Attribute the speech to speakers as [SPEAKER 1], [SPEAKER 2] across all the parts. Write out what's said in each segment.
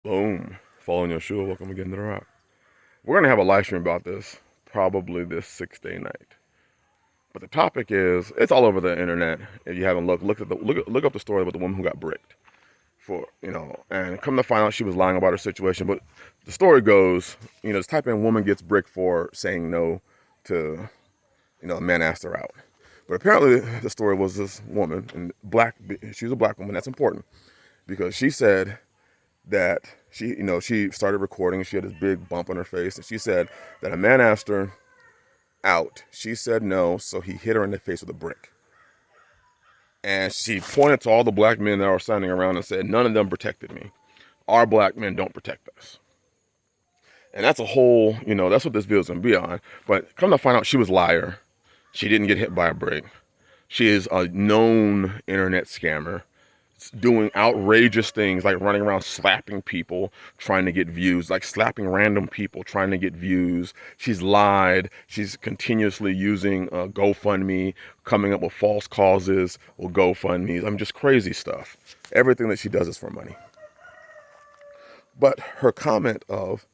[SPEAKER 1] Boom. Following Yeshua, welcome again to the Rock. We're going to have a live stream about this probably this 6-day night. But the topic is, it's all over the internet. If you haven't look up the story about the woman who got bricked. And come to find out she was lying about her situation. But the story goes, just type in woman gets bricked for saying no to, a man asked her out. But apparently the story was this woman, and she was a black woman. That's important because she said that she started recording and she had this big bump on her face. And she said that a man asked her out. She said no, so he hit her in the face with a brick. And she pointed to all the black men that were standing around and said, none of them protected me. Our black men don't protect us. And that's a whole, that's what this video is going to be on. But come to find out, she was a liar. She didn't get hit by a brick. She is a known internet scammer, doing outrageous things like running around slapping people, trying to get views, like slapping random people, trying to get views. She's lied. She's continuously using GoFundMe, coming up with false causes or GoFundMes. Just crazy stuff. Everything that she does is for money. But her comment of,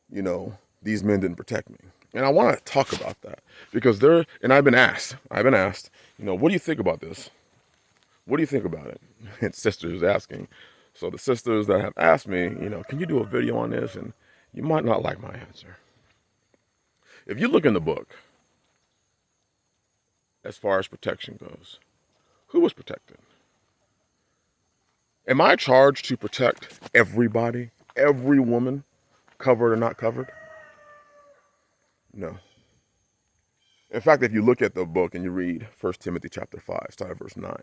[SPEAKER 1] these men didn't protect me. And I want to talk about that because I've been asked, what do you think about this? What do you think about it? And sisters asking. So the sisters that have asked me, can you do a video on this? And you might not like my answer. If you look in the book, as far as protection goes, who was protected? Am I charged to protect everybody, every woman, covered or not covered? No. In fact, if you look at the book and you read 1 Timothy chapter 5, start at verse 9,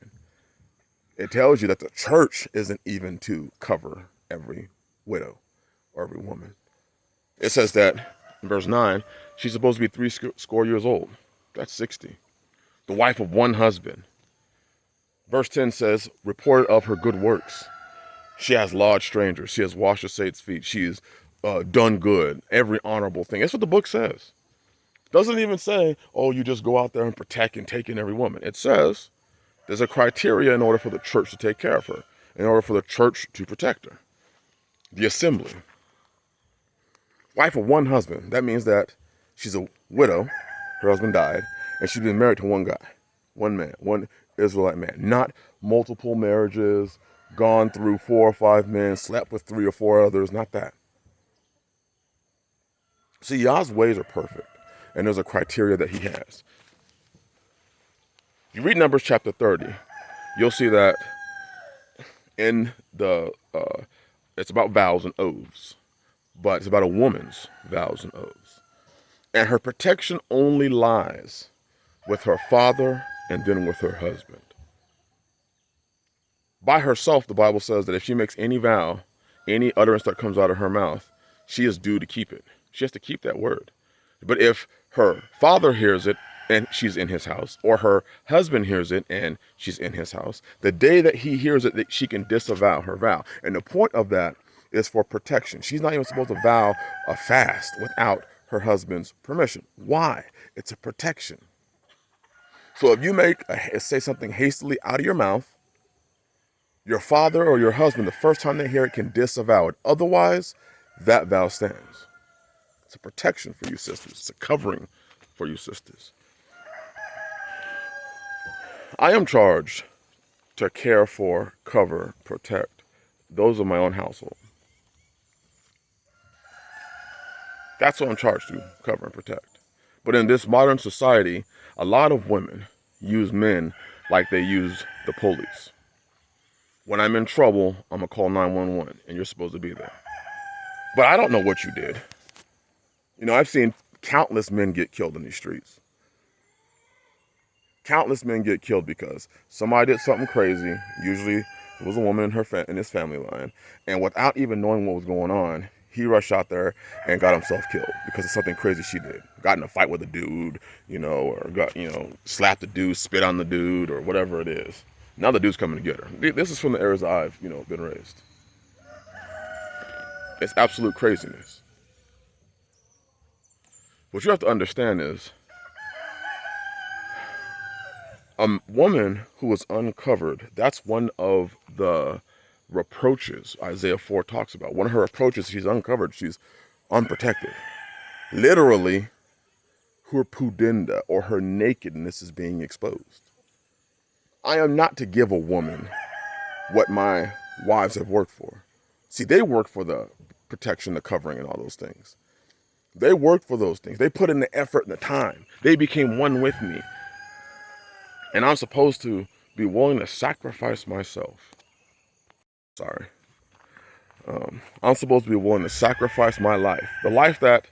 [SPEAKER 1] it tells you that the church isn't even to cover every widow or every woman. It says that in verse 9, she's supposed to be 60 years old. That's 60. The wife of one husband. Verse 10 says, reported of her good works. She has lodged strangers. She has washed her saints' feet. She's done good, every honorable thing. That's what the book says. It doesn't even say, oh, you just go out there and protect and take in every woman. It says there's a criteria in order for the church to take care of her, in order for the church to protect her. The assembly. Wife of one husband. That means that she's a widow. Her husband died. And she's been married to one guy. One man. One Israelite man. Not multiple marriages, gone through 4 or 5 men, slept with 3 or 4 others. Not that. See, Yah's ways are perfect. And there's a criteria that he has. You read Numbers chapter 30, you'll see that in it's about vows and oaths, but it's about a woman's vows and oaths. And her protection only lies with her father and then with her husband. By herself, the Bible says that if she makes any vow, any utterance that comes out of her mouth, she is due to keep it. She has to keep that word. But if her father hears it, and she's in his house, or her husband hears it and she's in his house, the day that he hears it, that she can disavow her vow. And the point of that is for protection. She's not even supposed to vow a fast without her husband's permission. Why? It's a protection. So if you say something hastily out of your mouth, your father or your husband, the first time they hear it, can disavow it. Otherwise, that vow stands. It's a protection for you sisters. It's a covering for you sisters. I am charged to care for, cover, protect those of my own household. That's what I'm charged to, cover and protect. But in this modern society, a lot of women use men like they use the police. When I'm in trouble, I'm going to call 911 and you're supposed to be there. But I don't know what you did. I've seen countless men get killed in these streets. Countless men get killed because somebody did something crazy. Usually it was a woman in his family line. And without even knowing what was going on, he rushed out there and got himself killed because of something crazy she did. Got in a fight with a dude, or got, slapped the dude, spit on the dude, or whatever it is. Now the dude's coming to get her. This is from the areas I've, been raised. It's absolute craziness. What you have to understand is, a woman who is uncovered, that's one of the reproaches Isaiah 4 talks about. One of her reproaches, she's uncovered, she's unprotected. Literally, her pudenda, or her nakedness, is being exposed. I am not to give a woman what my wives have worked for. See, they work for the protection, the covering, and all those things. They worked for those things. They put in the effort and the time. They became one with me. And I'm supposed to be willing to sacrifice myself. Sorry. I'm supposed to be willing to sacrifice my life. The life that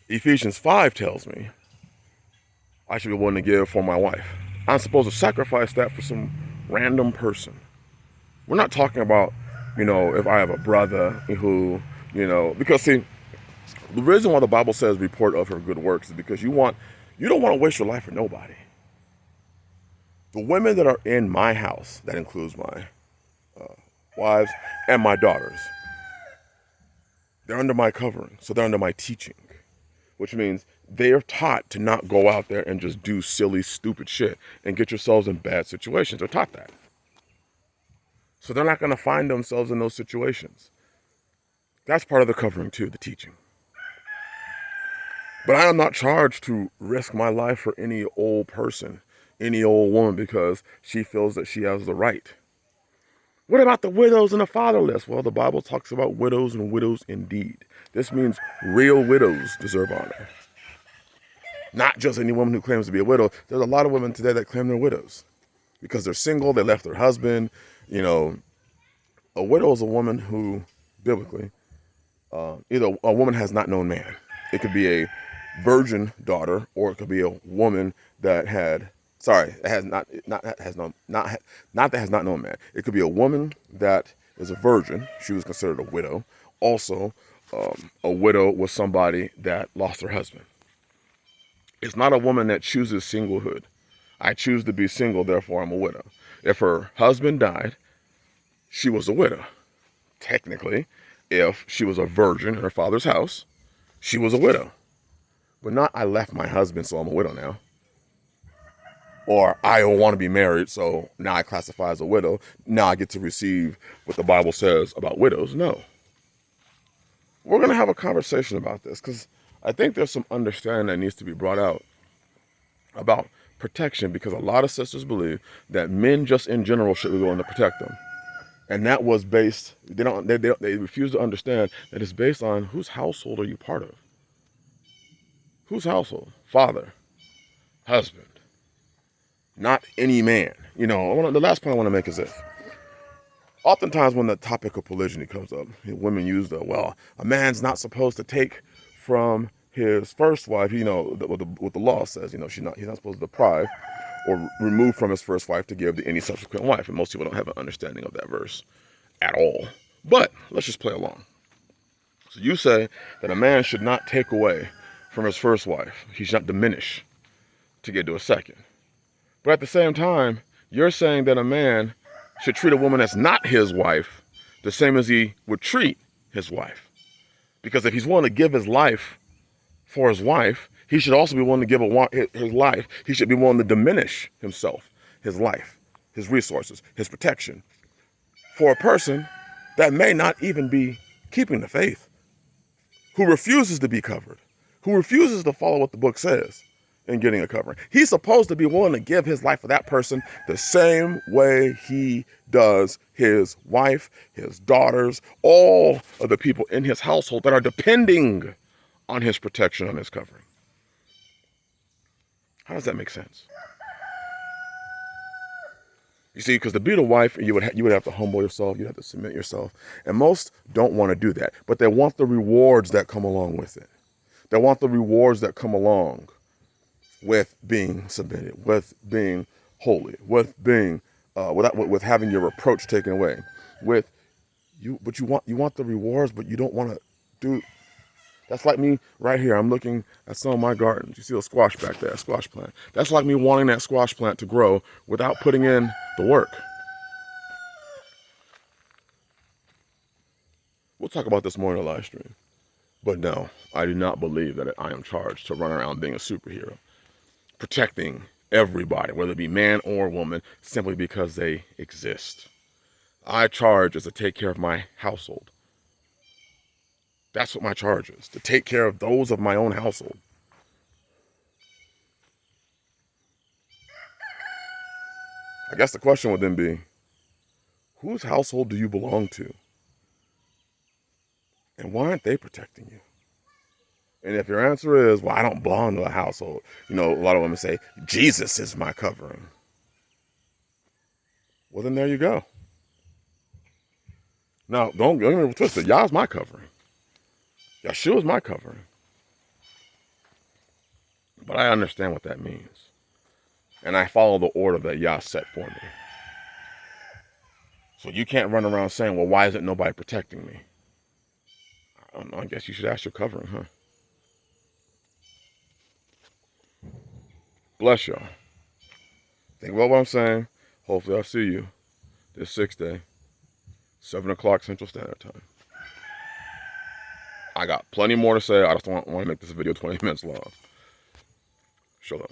[SPEAKER 1] Ephesians 5 tells me I should be willing to give for my wife. I'm supposed to sacrifice that for some random person. We're not talking about, if I have a brother who, because see, the reason why the Bible says report of her good works is because you don't want to waste your life for nobody. The women that are in my house, that includes my wives and my daughters, they're under my covering, so they're under my teaching, which means they are taught to not go out there and just do silly, stupid shit and get yourselves in bad situations. They're taught that. So they're not going to find themselves in those situations. That's part of the covering too, the teaching. But I am not charged to risk my life for any old person, any old woman, because she feels that she has the right. What about the widows and the fatherless? Well, the Bible talks about widows and widows indeed. This means real widows deserve honor. Not just any woman who claims to be a widow. There's a lot of women today that claim they're widows because they're single, they left their husband. A widow is a woman who, biblically, either a woman has not known man. It could be a virgin daughter, or it could be a woman that has not known man. It could be a woman that is a virgin. She was considered a widow. Also, a widow was somebody that lost her husband. It's not a woman that chooses singlehood. I choose to be single, therefore I'm a widow. If her husband died, she was a widow. Technically, if she was a virgin in her father's house, she was a widow. But not, I left my husband, so I'm a widow now. Or I don't want to be married, so now I classify as a widow. Now I get to receive what the Bible says about widows. No. We're going to have a conversation about this because I think there's some understanding that needs to be brought out about protection, because a lot of sisters believe that men just in general should be willing to protect them. And that was based, they refuse to understand that it's based on whose household are you part of? Whose household? Father, husband, not any man. The last point I want to make is this. Oftentimes when the topic of polygyny comes up, women use a man's not supposed to take from his first wife, what the law says, he's not supposed to deprive or remove from his first wife to give to any subsequent wife. And most people don't have an understanding of that verse at all. But let's just play along. So you say that a man should not take away from his first wife. He should not diminish to get to a second. But at the same time, you're saying that a man should treat a woman that's not his wife the same as he would treat his wife. Because if he's willing to give his life for his wife, he should also be willing to give his life. He should be willing to diminish himself, his life, his resources, his protection for a person that may not even be keeping the faith, who refuses to be covered, who refuses to follow what the book says in getting a covering. He's supposed to be willing to give his life for that person the same way he does his wife, his daughters, all of the people in his household that are depending on his protection, on his covering. How does that make sense? You see, because to be the wife, you would have to humble yourself, you have to submit yourself. And most don't want to do that, but they want the rewards that come along with it. They want the rewards that come along with being submitted, with being holy, with being with having your reproach taken away, but you want the rewards, but you don't want to do. That's like me right here. I'm looking at some of my gardens. You see a squash back there, a squash plant. That's like me wanting that squash plant to grow without putting in the work. We'll talk about this more in the live stream. But no, I do not believe that I am charged to run around being a superhero, protecting everybody, whether it be man or woman, simply because they exist. I charge is to take care of my household. That's what my charge is, to take care of those of my own household. I guess the question would then be, whose household do you belong to? And why aren't they protecting you? And if your answer is, well, I don't belong to a household, a lot of women say, Jesus is my covering. Well, then there you go. Now, don't get me twisted. Yah's my covering. Yeshua's my covering. But I understand what that means. And I follow the order that Yah set for me. So you can't run around saying, well, why isn't nobody protecting me? I don't know. I guess you should ask your covering, huh? Bless y'all. Think about what I'm saying. Hopefully I'll see you this 6th day, 7 o'clock Central Standard Time. I got plenty more to say. I just want to make this video 20 minutes long. Shalom.